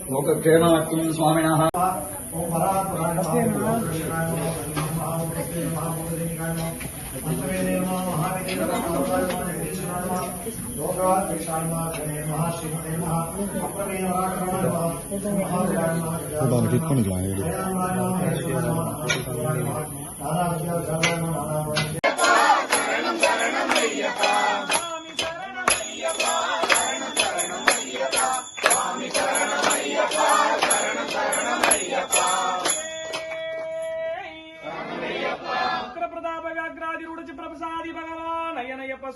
लोकक्षेमार्थं स्वामिनः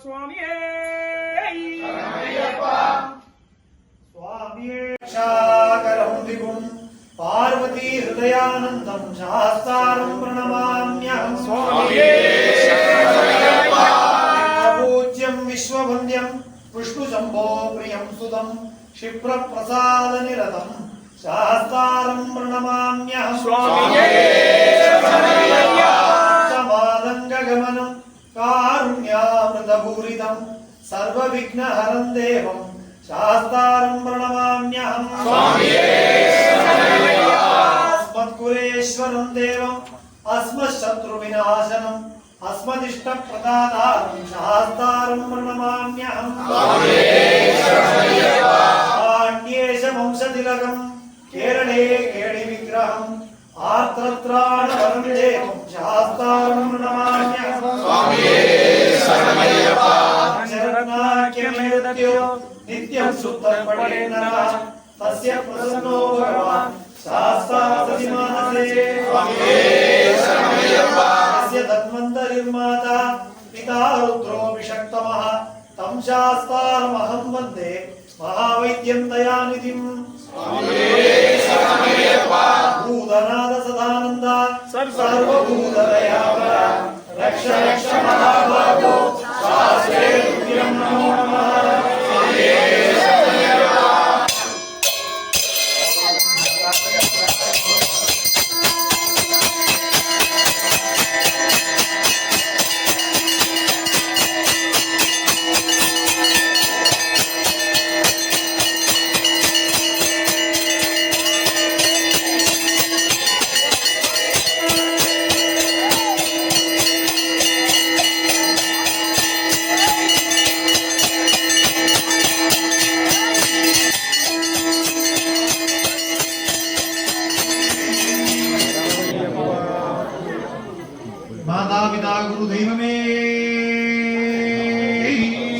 स्वामी पार्वती हृदयानंदं शास्तारं प्रणमाम्यहं पूज्यं विश्ववन्द्यं विष्णुशम्भो प्रियं सुतं क्षिप्रप्रसादनिरतं शास्तारं प्रणमाम्यहं समादङ्गगमनं कारुण्यामृतपूरितं सर्वविघ्नहरं देवं शास्तारं प्रणमाम्यहं अस्मत्कुलेश्वरं देवम् अस्मच्छत्रुविनाशनम् अस्मदिष्टप्रदातारं शास्तारं प्रणमाम्यहं पाण्ड्येशवंशतिलकं केरळे केळिविग्रहम् आर्तत्राणवरं देवं शास्तारं प्रणमाम्यहं नित्यं शुद्धपठेन तस्य प्रसन्नो भगवान् शास्त्रार्थमानसे तस्य धन्वन्तरिर्माता पिता रुद्रोऽभिषक्तमः तं शास्तारमहं वन्दे महावैद्यं दयानिधिम् भूतनाथ सदानन्द सर्वभूतदयावर रक्ष रक्ष महाभागो शास्त्रे तुभ्यं नमो नमः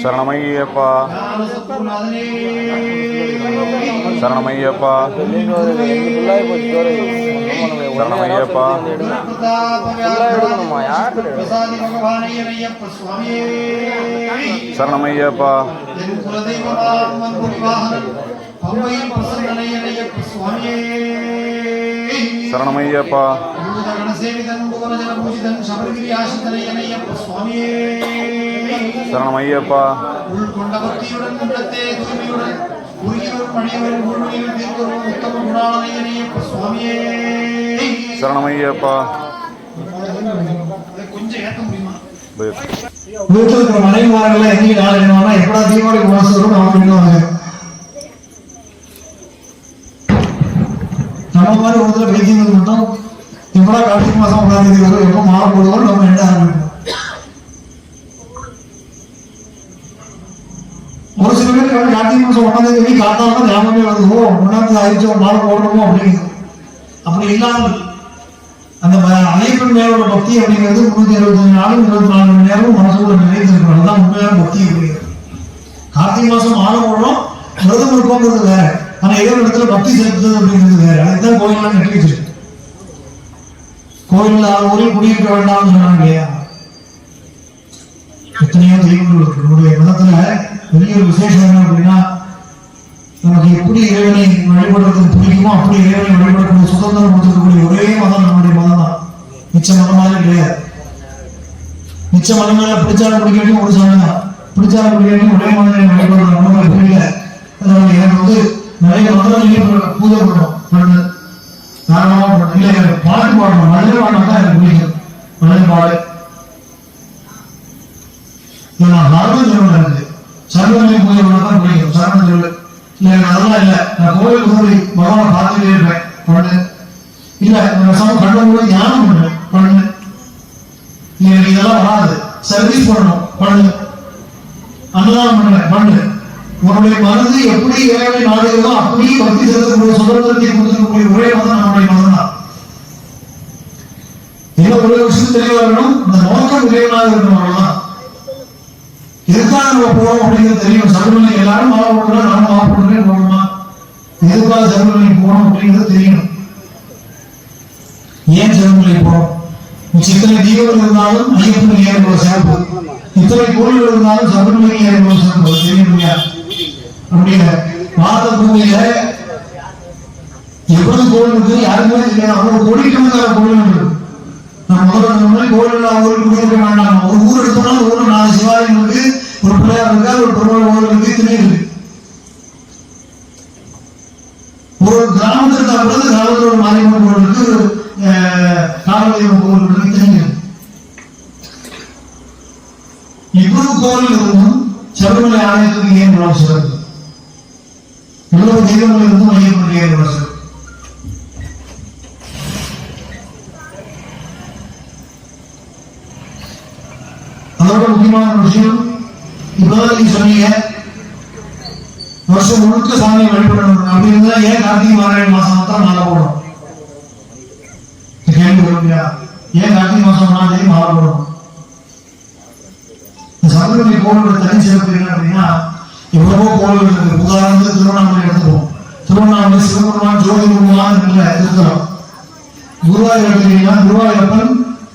शरणमय्यप्पा शरणमय्यप्पा शरणमय्यप्पा शरणमय्यप्पा शरणमय्यप्पा शरणमय्यप्पा சரணமையப்பா. கொஞ்சம் ஏற்ற முடியுமா? வீட்டில் இருக்கிற மனைவிமார்கள் என்னைக்கு நாள் என்னன்னா எப்படா தீபாவளி மாசம் வரும் அவங்க நம்ம மாதிரி ஒருத்தர் வைத்தியங்கள் மட்டும் எப்படா கார்த்திகை மாசம் உட்காந்து வரும் எப்போ மாலை போடுவோம் நம்ம என்ன ஆரம்பிப்போம். ஒரு சில பேர் கார்த்திகை மாசம் உட்காந்து காத்தாலும் ஞாபகமே வருது, ஓ முன்னாடி ஆயிடுச்சு மாலை போடணுமோ அப்படிங்கிறது. அப்படி இல்லாமல் அந்த ஐயப்பன் மேலோட பக்தி அப்படிங்கிறது 365 நாளும் 24 மணி நேரமும் மனசுக்குள்ள நினைத்திருக்கணும். அதுதான் உண்மையான பக்தி அப்படிங்கிறது. கார்த்திகை மாசம் மாலை போடுறோம், விரதம் இருக்கோங்கிறது வேற, ஆனா ஏதோ இடத்துல பக்தி செலுத்துறது அப்படிங்கிறது வேற. அதுதான் கோயிலாம் கட்டி வச்சிருக்கு. கோயில் ஊரில் குடியிருக்க வேண்டாம்னு சொன்னாங்க இல்லையா? எத்தனையோ தெய்வங்கள் இருக்கு. நம்முடைய மதத்துல பெரிய ஒரு விசேஷம் என்ன அப்படின்னா, நமக்கு எப்படி இறைவனை வழிபடுறதுக்கு பிடிக்குமோ அப்படி இறைவனை வழிபடக்கூடிய சுதந்திரம் கொடுத்துருக்கக்கூடிய ஒரே மதம் நம்முடைய மதம் தான். மிச்ச மதம் மாதிரி கிடையாது. மிச்ச மதங்களை பிடிச்சாலும் பிடிக்காட்டியும் ஒரு சாமி தான், பிடிச்சாலும் பிடிக்காட்டியும் ஒரே மதனை வழிபடுறது நம்ம புரியல. அதனால எனக்கு நிறைய மதங்களை பூஜை பண்ணணும், பண்ணு தாராளமா பண்ணணும். இல்லை எனக்கு பாட்டு பாடணும், மழை பாடம் தான் எனக்கு பிடிக்கும். மழை பாடு நான் மரணம் சொல்லணும், எனக்கு சரணை பூஜை பண்ண தான் பிடிக்கும். சரணம் சொல்லு இல்லை, அதெல்லாம் இல்லை. நான் கோயில் போய் பகவானை பார்த்துட்டே இருப்பேன், பண்ணு. இல்லை கண்ட கூட தியானம் பண்ணுவேன், பண்ணு. எனக்கு இதெல்லாம் வராது, சர்வீஸ் பண்ணணும், பண்ணு. அன்னதானம் பண்ணுவேன், பண்ணு. உன்னுடைய மனது எப்படி இறைவனை நாடுகிறதோ அப்படியே பக்தி செலுத்தக்கூடிய சுதந்திரத்தை கொடுத்துருக்கக்கூடிய ஒரே மதம் நம்முடைய மதம் தான். என்ன ஒரே விஷயம் தெளிவாக இருக்கணும், இந்த நோக்கம் இறைவனாக இருக்கணும். அவ்வளவுதான். எதுக்காக நம்ம போறோம் அப்படிங்கிறது தெரியும். சபரிமலை எல்லாரும் மாலை போடுறோம், நானும் மாலை போடுறேன் போகணுமா? எதுக்காக சபரிமலைக்கு போறோம் அப்படிங்கிறது தெரியணும். ஏன் சபரிமலைக்கு போறோம்? இத்தனை தீபங்கள் இருந்தாலும் ஐயப்பனுக்கு ஏற்பட சிறப்பு, இத்தனை கோயில் இருந்தாலும் சபரிமலைக்கு ஏற்பட சிறப்பு தெரியும் இல்லையா? அப்படிங்கிற மாத பூமியில எவ்வளவு கோயில் இருக்கு யாருக்குமே தெரியாது. அவ்வளவு கோடிக்கணக்கான கோயில் இருக்கு. நம்ம முதல்ல கோயில் ஊருக்கு குடியிருக்க வேண்டாம். ஒரு ஊர் எடுத்தோம்னா ஊர்ல 4 சிவாலயம் இருக்கு, ஒரு பிள்ளையார் இருக்கா, ஒரு பெருமாள் கோயில் இருக்கு, இத்தனை இருக்கு. ஒரு கிராமத்திற்கு அப்புறம் கிராமத்தில் ஒரு மாரியம்மன் கோயில் இருக்கு, காவலியம்மன் கோயில் இருக்கு, இத்தனை இருக்கு. இவ்வளவு கோயில் இருந்தும் சபரிமலை ஆலயத்துக்கு ஏன் சிறப்பு? இவ்வளவு தெய்வங்கள் இருந்தும் ஐயப்பனுக்கு ஏன் சிறப்பு? அதோட முக்கியமான ஒரு விஷயம், இப்பதான் நீங்க சொன்னீங்க வருஷம் முழுக்க சாமியை வழிபடணும் அப்படின்னா ஏன் கார்த்திகை மார்கழி மாசம் தான் மாலை போடணும்? கேள்வி வருவியா? ஏன் கார்த்திகை மாசம் 1ஆம் தேதி மாலை போடணும்? சபரிமலை கோவிலோட தனி சிறப்பு என்ன அப்படின்னா, எவ்வளவோ கோவில்கள் இருக்கு. உதாரணத்துக்கு திருவண்ணாமலை எடுத்துப்போம். திருவண்ணாமலை சிவபெருமான் ஜோதி உருவான் இருக்கிறோம். குருவாயூர் எடுத்துக்கிட்டீங்கன்னா குருவாயூரப்பன்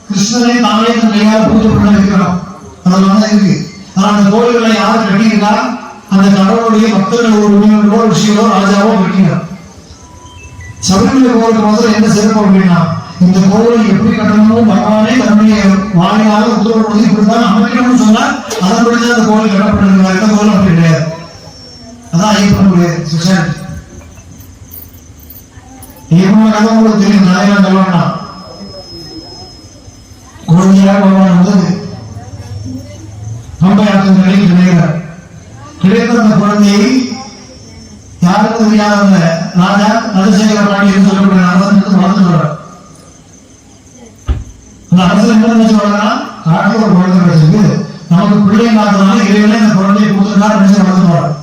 கிருஷ்ணனை தானே கையால் பூஜை பண்ண வைக்கிறோம். அதெல்லாம் தான் இருக்கு. ஆனா அந்த கோயில்களை யார் கட்டிக்கிறா? அந்த கடவுளுடைய பக்தர்கள் ஒரு விஷயமோ ராஜாவோ கட்டிக்கிறார். சபரிமலை கோவிலுக்கு முதல்ல என்ன சிறப்பு அப்படின்னா, இந்த கோவிலை எப்படி கட்டணுமோ பகவானே தன்னுடைய வாயிலாக உத்தரவு இப்படித்தான் அமைக்கணும்னு சொன்னால் அதன்படிதான் அந்த கோவில் கட்டப்பட்டிருக்கிறார். எந்த கோவில் அப்படி கிடையாது. அதான் ஐயப்பனுடைய ஸ்பெஷாலிட்டி. ஐயப்பன் கதை உங்களுக்கு தெரியும். நாயகன் சொல்லுவாங்கன்னா குழந்தையாக பகவான் வந்து பம்பையாற்றின் கடையில் கிடைக்கிறார். கிடைத்த அந்த குழந்தையை யாருக்கு தெரியாத அந்த ராஜா நரசேகர பாண்டி என்று சொல்லக்கூடிய அரசனுக்கு வளர்ந்து வர்றார். அந்த அரசு என்ன நினைச்சு வளர்றா? காட்டில் ஒரு குழந்தை கிடைச்சிருக்கு, நமக்கு பிள்ளை காத்தனால இறைவனே அந்த குழந்தையை கொடுத்துருக்காரு நினைச்சு வளர்ந்து வர்றார்.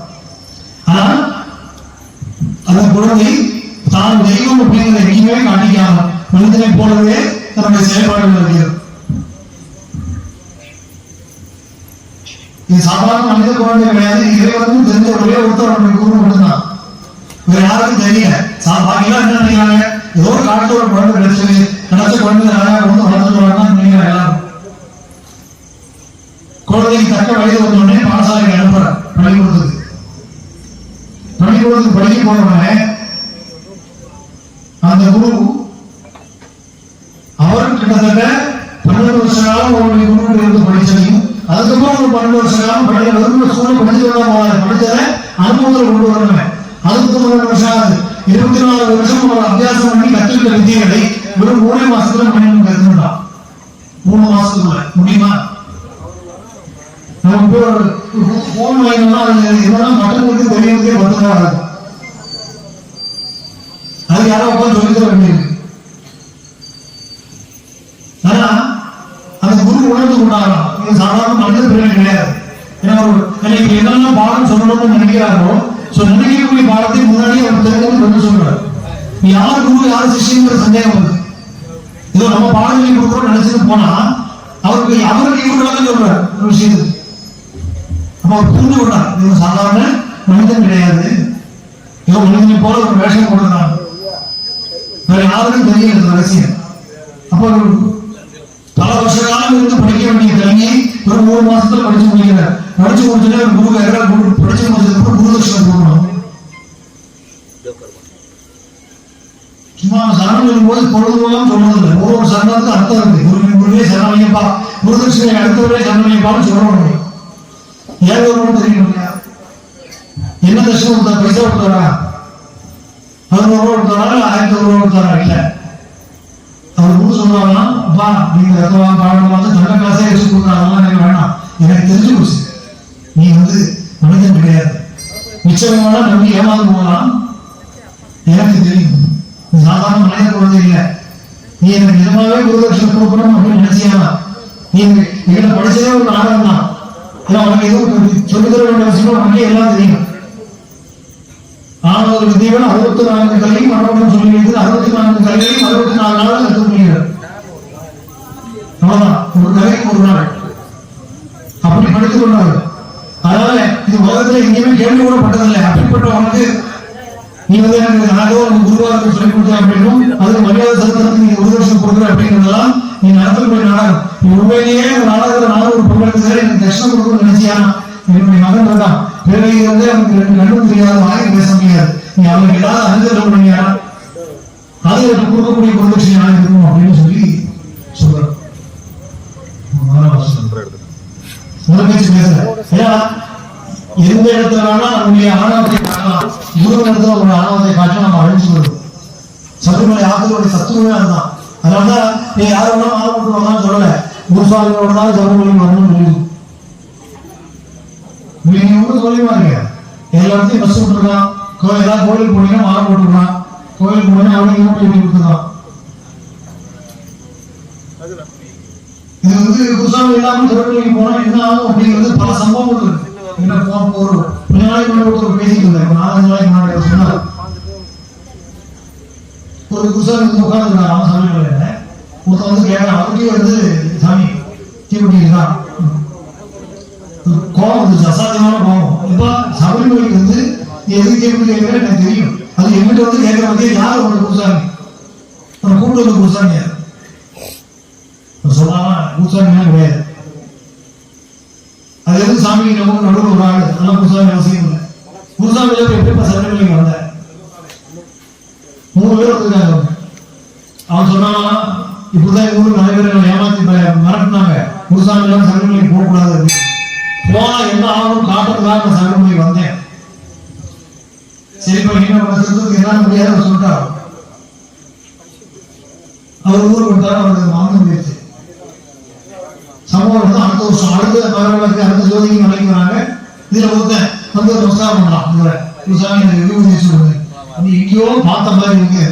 ஆனால் அந்த குழந்தை தான் தெய்வம் அப்படிங்கிற எங்கேயுமே காட்டிக்காம மனிதனை போலவே தன்னுடைய செயல்பாடுகள் இருக்கிறது. இது சாதாரண மனித குழந்தை கிடையாது. இறைவனுக்கும் தெரிஞ்ச ஒரே ஒருத்தர் நம்முடைய குரு மட்டும்தான், வேற யாருக்கும் தெரியல. பாக்கிலாம் என்ன நினைக்கிறாங்க? ஏதோ ஒரு காலத்துல ஒரு குழந்தை கிடைச்சது, கிடைச்ச குழந்தை நிறைய வந்து வளர்ந்துருவாங்க நினைக்கிறாங்க எல்லாரும். குழந்தைக்கு தக்க வயது வந்தோடனே பாடசாலைக்கு அனுப்புற பள்ளிக்கூடத்துக்கு. பள்ளிக்கூடத்துக்கு படிக்க போனவனே அந்த குரு அவரும் கிட்டத்தட்ட 12 வருஷ காலம் அவருடைய குரு இருந்து படிச்சதையும், அதுக்கப்புறம் ஒரு 12 வருஷ காலம் படிச்சதை அனுபவத்தில் கொண்டு வரணுமே. அதுக்கு 3 வருஷம் ஆகுது. 24 வருஷம் ஒரு அபியாசம் பண்ணி கற்றுக்கிட்ட வித்தியைகளை வெறும் 3 மாசத்துல மனிதன் கற்றுக்கிட்டான். 3 மாசத்துக்குள்ள முடியுமா? நம்ம இப்போ ஒரு போன் வாங்கினோம்னா அது என்னன்னா மற்றவங்களுக்கு தெரியறதுக்கே 10 நாள் ஆகுது. அது யாரோ உட்காந்து சொல்லி தர வேண்டியிருக்கு. ஆனா அந்த குரு உணர்ந்து கொண்டாடலாம். இது சாதாரண மனித பிறகு கிடையாது. ஏன்னா எனக்கு என்னெல்லாம் பாடம் சொல்லணும்னு நினைக்கிறாரோ நினைக்கக்கூடிய பாடத்தை முன்னாடியே அவர் தெரிஞ்சு சொல்றாரு. யார் குரு யார் சிஷ்யங்கிற சந்தேகம் வருது. இதோ நம்ம பாடங்களை கொடுக்குறோம் நினைச்சிட்டு போனா அவருக்கு இவர்களாக சொல்றாரு ஒரு விஷயத்துக்கு. அப்ப அவர் புரிஞ்சு கொண்டார் இவங்க சாதாரண மனிதன் கிடையாது. இவன் மனிதனை போல ஒரு வேஷம் கொடுக்குறாங்க. வேற யாருக்கும் தெரியல ரகசியம். அப்போ பல வருஷ காலம் இருந்து படிக்க வேண்டிய கல்வியை ஒரு 3 மாசத்துல படிச்சு முடிக்கிறார். படிச்சு முடிச்சுட்டு ஒரு குரு படிச்சு முடிச்சதுக்கு குருதட்சணை கொடுக்கணும். சும்மா சரணம் சொல்லும் போது பொழுதுலாம் சொல்றதில்லை. ஒரு சரணத்துக்கு அர்த்தம் இருக்கு. குருவே சரணமையப்பா, குருதட்சணை அடுத்தவரே சரணமையப்பான்னு சொல்லணும். ஏன் வரும்னு தெரியணும் இல்லையா? என்ன தட்சணை கொடுத்தா? பைசா கொடுத்தாரா? 11 ரூபா கொடுத்தாரா? 1000 ரூபா கொடுத்தாரா? இல்ல. அவர் குரு சொல்லுவாங்கன்னா, அப்பா நீங்க ரத்தம் பாடம் வந்து நல்ல காசே வச்சு கொடுக்குறாங்க, எனக்கு வேணாம், எனக்கு தெரிஞ்சு போச்சு நீ மனிதன் கிடையாது, மிச்சமான நம்பி ஏமாந்து போகலாம், எனக்கு தெரியும் நீ சாதாரண மனித குழந்தை இல்லை, நீ எனக்கு நிஜமாவே குருதட்சணை கொடுக்கணும் அப்படின்னு நினைச்சியா? நீ எங்களை படிச்சதே ஒரு நாடகம் தான். ஏன்னா உனக்கு எதுவும் சொல்லித்தர வேண்டிய அவசியம் உனக்கு எல்லாம் தெரியும். ஆனவர் வித்தியவன் 64 கல்வியும் மரணம் சொல்லி வைத்து 64 கல்வியும் 64 நாள் கற்றுக் கொள்கிறார். அவ்வளவுதான், ஒரு கலைக்கு ஒரு நாள் அப்படி படித்துக் கொண்டார்கள். அதனால இது உலகத்துல எங்கேயுமே கேள்வி கூட பட்டதில்லை. அப்படிப்பட்டவனுக்கு நீ எனக்கு நானோ குருவாக சொல்லிக் கொடுத்த அப்படின்னும் அதுக்கு மரியாதை செலுத்துறதுக்கு நீங்க குருதட்சணை கொடுக்குற அப்படிங்கிறதெல்லாம் நீ நடத்தக்கூடிய நாடகம். நீ உண்மையிலேயே நாடகத்துல நானும் ஒரு பொருளுக்கு எனக்கு தட்சணை கொடுக்கணும்னு நினைச்சியா? என்னுடைய மகன் இருக்கான், பிறகு வந்து அவனுக்கு 2 கண்ணும் தெரியாத வாங்கி பேச முடியாது, நீ அவனுக்கு ஏதாவது அறிஞர் பண்ணியா அது எனக்கு கொடுக்கக்கூடிய குருதட்சணை இருக்கணும் அப்படின்னு சொல்லி சொல்றாரு. எந்த இடத்துல வேணா நம்முடைய ஆணவத்தை காட்டலாம். குரு இடத்துல ஒரு ஆணவத்தை காட்ட நம்ம அழிஞ்சு வருது. சபரிமலை ஆதரவுடைய சத்துவமே அதுதான். அதனாலதான் நீ யார் வேணா மாலை போட்டு வரலாம்னு சொல்லல, குருசாமியோட தான் சபரிமலை வரணும்னு சொல்லுது. நீங்க ஒன்றும் சொல்லிமா இருக்க, எல்லா இடத்தையும் பஸ் விட்டுருக்கான், ஏதாவது கோயிலுக்கு போனீங்கன்னா மாலை போட்டுருக்கான், கோயிலுக்கு போனீங்கன்னா அவனுக்கு சொல்லி கொடுத்துருக்கான். இது குருசாமி இல்லாமல் சபரிமலைக்கு போனா என்ன ஆகும் அப்படிங்கிறது பல சம்பவங்கள் இருக்கு. என்ன ஒரு கொஞ்ச நாளைக்கு முன்னாடி பேசிட்டு இருந்தேன், 4-5 நாளைக்கு முன்னாடி சொன்னார். ஒரு குருசாமி உட்கார்ந்து அவன் சபரிமலையில ஒருத்தன் வந்து கேட்கறான், அவருக்கே சாமி தீப்பட்டிதான் கோபம் வந்துச்சு, அசாத்தியமான கோபம். இப்ப சபரிமலைக்கு நீ எதுக்கு கேள்வி கேட்கிற எனக்கு தெரியும், அது எங்கிட்ட கேட்கிற வந்து யார் உனக்கு குருசாமி, உன்னை கூப்பிட்டு வந்து குருசாமி யார் சொன்னாங்க. குருசாமிலாம் கிடையாது, அது எதுவும் சாமி நமக்கு நடுவில் ஒரு ஆள், அதெல்லாம் குருசாமி அவசியம் இல்லை. குருசாமி எப்படிப்பா சபரிமலைக்கு வந்த 3 பேர் வந்துருக்காங்க. அவன் சொன்னானா இப்படிதான் எங்க ஊருக்கு நிறைய பேர் ஏமாத்தி மிரட்டினாங்க, குருசாமி எல்லாம் சபரிமலைக்கு போகக்கூடாது அப்படின்னு. போனா என்ன ஆகும் காட்டுறதுக்காக நான் சபரிமலைக்கு வந்தேன். சரிப்பா என்ன பண்ணுறதுக்கு என்ன முடியாது சொல்லிட்டாரு. அவர் ஊருக்கு விட்டாரு, அவருக்கு மாமன் போயிடுச்சு. சமூகம் அடுத்த வருஷம் அடுத்த பரவாயில்ல அடுத்த ஜோதிக்கு மலைக்கு வராங்க. இதுல ஒருத்தன் வந்து நமஸ்காரம் பண்ணலாம், இதுல குருசாமி எனக்கு விபூதி சொல்லுங்க, நீ எங்கேயோ பார்த்த மாதிரி இருக்கு,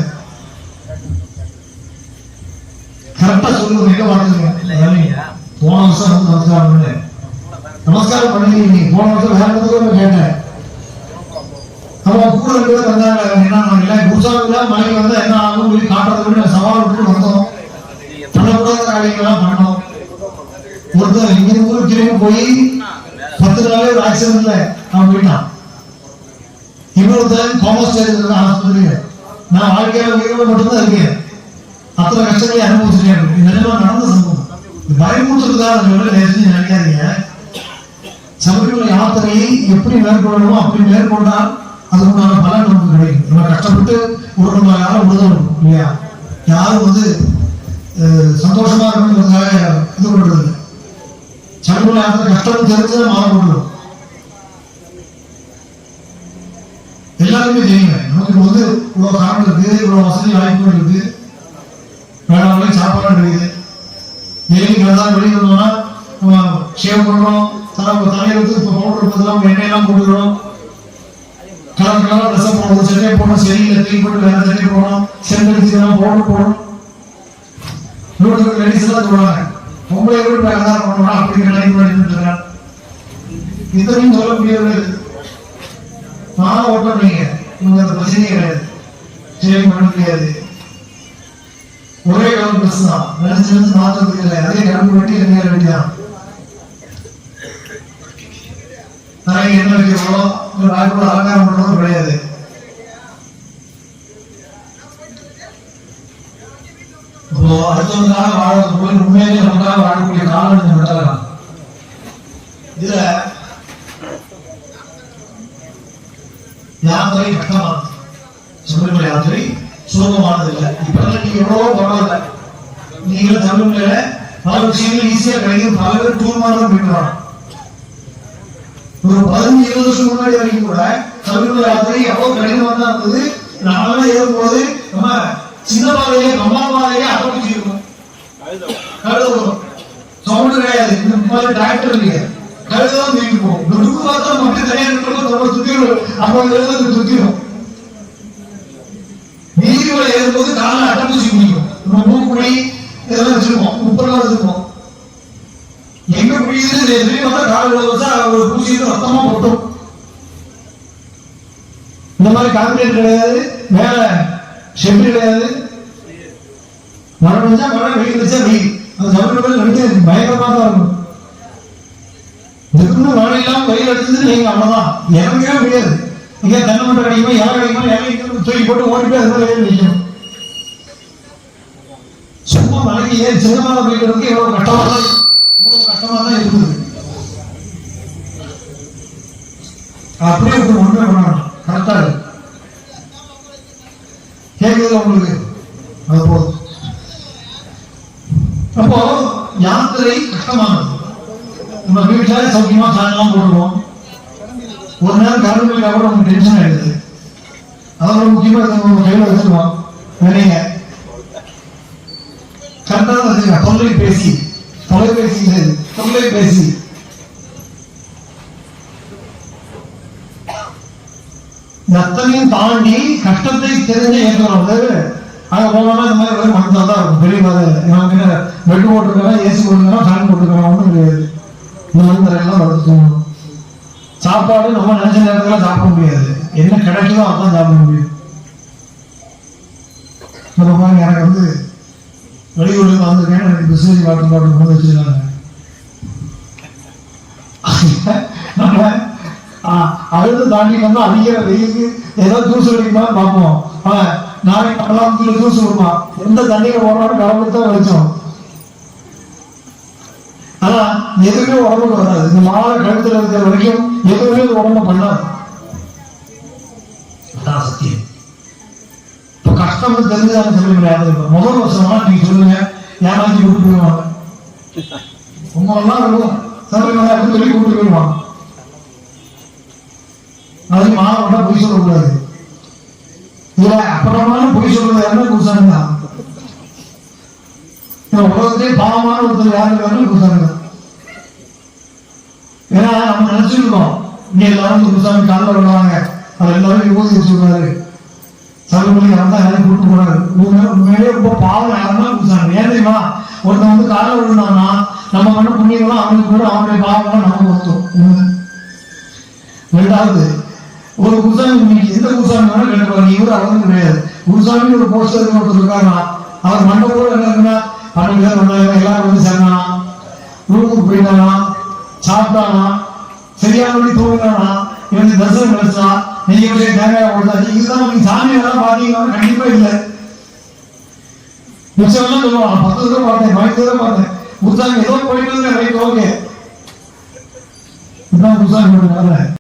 கரெக்டா சொல்லுங்க எங்க பார்த்துருக்கேன். போன வருஷம் வந்து நமஸ்காரம் பண்ணு, நமஸ்காரம் பண்ணி நீ போன வருஷம் வேற இடத்துல கேட்டேன். அவன் கூட 2 பேர் வந்தாங்க. என்ன குருசாமி மலைக்கு வந்தா என்ன ஆகும் சொல்லி காட்டுறதுக்கு சவால் விட்டு வந்தோம். பண்ணக்கூடாத காரியங்கள்லாம் பண்ணோம். ஒருத்தர் இங்கிருந்து திரும்பி போய் 10 நாளே ஒரு ஆக்சிடென்ட்ல அவன் போயிட்டான். இன்னொருத்தன் காமர்ஸ் ஆஸ்பத்திரியில நான் வாழ்க்கையில உயிரோட மட்டும்தான் இருக்கேன், அத்தனை கஷ்டங்களை அனுபவிச்சிருக்கேன். நிஜமா நடந்த சம்பவம். பயமுறுத்துறதுக்காக நினைக்காதீங்க. சபரிமலை யாத்திரையை எப்படி மேற்கொள்ளணுமோ அப்படி மேற்கொண்டால் அதுக்குண்டான பலன் நமக்கு கிடைக்கும். நம்ம கஷ்டப்பட்டு ஒரு நம்ம யாரும் விடுதணும் இல்லையா, யாரும் சந்தோஷமா இருக்கணுங்கிறதுக்காக இது பண்றது. சபரிமலை யாத்திரை கஷ்டம் தெரிஞ்சுதான் மாற போடுறோம். எல்லாரும் எல்லாருமே தெரியுங்க. நமக்கு வந்து இவ்வளவு காரணம் இருக்கு, இவ்வளவு வசதி வாய்ப்புகள் இருக்கு, வேளாண்மை சாப்பாடு இருக்குது. டெய்லி தான் வெளியே வந்தோம்னா ஷேவ் பண்றோம், தலையிலுக்கு இப்போ பவுடர் பதிலாக எண்ணெயெல்லாம் போட்டுக்கிறோம், கலர் கலர் ட்ரெஸ் போடணும், சட்டை போடணும், சரியில்லை தூக்கி போட்டு வேற சட்டை போடணும், செம்படிச்சுக்கலாம் பவுடர் போடணும். நூற்றுக்கு லேடிஸ் எல்லாம் சொல்லுவாங்க, பொம்பளை வீட்டு வேலைதான் பண்ணணும் அப்படிங்கிற லைன் பண்ணிட்டு இருக்காங்க. இத்தனையும் சொல்ல முடியாது. நான் ஓட்டம் நீங்க உங்களுக்கு அந்த பிரச்சனையே கிடையாது, சேவ் பண்ண முடியாது. ஒரே கலர் ட்ரெஸ் தான், நினைச்சு நினைச்சு மாற்றத்துக்கு இல்லை. அதே கரும்பு வெட்டி எண்ணெய் வெட்டிதான். நிறைய என்ன வைக்கிறோம், நாய்க்குள்ள அலங்காரம் பண்றதும் கிடையாது. இப்போ அடுத்தவங்களுக்காக வாழறது போய் உண்மையிலே நமக்காக வாழக்கூடிய காலம் இந்த மெட்டலாம். இதுல யாத்திரை கஷ்டமானது, சபரிமலை யாத்திரை சுலபமானது இல்லை. இப்ப நீங்க எவ்வளவோ பரவாயில்ல, நீங்களும் சபரிமலையில பல விஷயங்கள் ஈஸியா கிடைக்கும். பல பேர் டூர் மாதிரி தான் போயிட்டு வராங்க. ஒரு 15-20 வருஷம் முன்னாடி வரைக்கும் கூட சபரிமலை யாத்திரை எவ்வளவு கடினமா தான் இருந்தது. நாமெல்லாம் ஏறும்போது நம்ம சின்ன பாதையே கம்மா பாதையே அடப்பிச்சிருக்கோம். சவுண்ட் கிடையாது, இந்த மாதிரி டிராக்டர் இல்லையா, கழுதான் தூக்கி போகும். நொடுக்கு பார்த்தா மட்டும் தனியாக இருக்கிறோம், சுத்திடும், 50 சுத்திடும். நீதிமலை ஏறும்போது காலை அட்டப்பூச்சி பிடிக்கும். நம்ம மூக்குடி இதெல்லாம் வச்சிருக்கோம், உப்பெல்லாம் வச்சிருக்கோம். எங்க பிடிக்குது பார்த்தா கால வச்சா ஒரு பூச்சி ரத்தமா போட்டோம். இந்த மாதிரி கான்கிரீட் கிடையாது, மேல ஷெட் கிடையாது. மழை வச்சா மழை, வெயில் வச்சா வெயில். அந்த சபரிமலை நடிக்க பயங்கரமா தான் இருக்கும். இதுக்குன்னு மழை இல்லாம வெயில் அடிச்சது நீங்க அவ்வளவுதான், இறங்கவே முடியாது. நீங்க தென்னை மட்டை கிடைக்குமா, இலை கிடைக்குமா, இலை தூக்கி போட்டு ஓடி போய் அது மாதிரி வெயில் நிற்கணும். சும்மா மலைக்கு ஏன் சின்னமாக போயிட்டு எவ்வளவு கஷ்டமா தான் இருக்குது. அப்படியே ஒன்றுமே பண்ணணும், கரெக்டா கேட்குது உங்களுக்கு, அது போதும். அப்போ யாத்திரை கஷ்டமானது. நம்ம வீட்டுல சௌக்கியமா சாயங்காலம் போடுவோம், ஒரு நேரம் கரண்ட் பில் கூட நமக்கு டென்ஷன் ஆயிடுது. அதோட முக்கியமா நம்ம கையில வச்சிருவோம் நினைங்க, கரெக்டா தான் வச்சுக்க. தொலைபேசி அத்தனையும் தாண்டி கஷ்டத்தை தெரிஞ்ச ஏற்கனவே அங்க போனோம்னா இந்த மாதிரி வெறும் மனதாக தான் இருக்கும். பெரிய இவங்க பெட் போட்டிருக்காங்க, ஏசி போட்டுருக்காங்க, ஃபேன் போட்டுருக்காங்க, ஒன்றும் கிடையாது. இந்த மாதிரி எல்லாம் வளர்த்துக்கணும். சாப்பாடு நம்ம நினைச்ச நேரத்துல சாப்பிட முடியாது, என்ன கிடைக்குதோ அதான் சாப்பிட முடியும். எனக்கு வந்து வெளியூருக்கு வந்திருக்கேன், எனக்கு பிஸ்னரி வாட்டர் பாட்டில் கொண்டு வச்சிருக்காங்க. நம்ம அழுது தாண்டி வந்து அடிக்கிற வெயிலுக்கு ஏதோ ஜூஸ் அடிக்கணும்னு பார்ப்போம். நாளைக்கு நம்மளாம் ஜூஸ் விடுமா, எந்த தண்ணியில போனாலும் கடவுளுக்கு தான் வெளிச்சோம். ஆனா எதுவுமே உடம்புக்கு வராது. இந்த மாலை கழுத்துல இருக்கிற வரைக்கும் எதுவுமே உடம்பு பண்ணாது. அதான் சத்தியம். இப்ப கஷ்டம் தெரிஞ்சுதான் சொல்ல முடியாது. முதல் வருஷமா நீங்க சொல்லுங்க, ஏமாச்சி கூட்டு போயிடுவாங்க. உங்களெல்லாம் இருக்கும் சபரிமலை அப்படின்னு சொல்லி கூட்டு போயிடுவாங்க. அது மாணவர்களா பொய் சொல்லக்கூடாது. இல்ல அப்புறமாலும் பொய் சொல்றது யாருன்னா குருசாமி தான். உலகத்திலே பாவமான ஒருத்தர் யாரு குருசாமி தான். ஏன்னா நம்ம நினைச்சிருக்கோம் இங்க எல்லாரும் குருசாமி காலில் விடுவாங்க, அவர் எல்லாரும் விபூதி வச்சுருக்காரு, சபரிமலை யாரும் யாரும் கூட்டு போறாரு. உண்மையிலே ரொம்ப பாவம் யாருன்னா குருசாமி. ஏன் தெரியுமா, ஒருத்தன் வந்து காலில் விழுந்தாங்கன்னா நம்ம பண்ண புண்ணியெல்லாம் அவனுக்கு கூட அவனுடைய பாவம்லாம் நமக்கு ஒத்தும். ரெண்டாவது, ஒரு குருசாமி எந்த குருசாமி வேணாலும் கேட்டுப்பாங்க, இவரு அவரும் கிடையாது. குருசாமி ஒரு போஸ்டர் ஒருத்தர் இருக்காங்க, அவர் மண்டபோடு என்ன இருக்குன்னா 12 பேர் வந்தாங்க, எல்லாரும் வந்து சேர்ந்தானா, ரூமுக்கு போயிட்டானா, சாப்பிட்டானா, சரியானபடி தூங்கினானா, இவனுக்கு தரிசனம் கிடைச்சா, நீங்க போய் தேங்காய் கொடுத்தாச்சு. இதுதான் நீங்க சாமி எல்லாம் பாத்தீங்கன்னா கண்டிப்பா இல்லை. மிச்சம் எல்லாம் சொல்லுவாங்க, 10 தடவை பார்த்தேன், 15 தடவை பார்த்தேன், குருசாமி ஏதோ போயிட்டு இருக்க ரைட், ஓகே, இதுதான் குருசாமி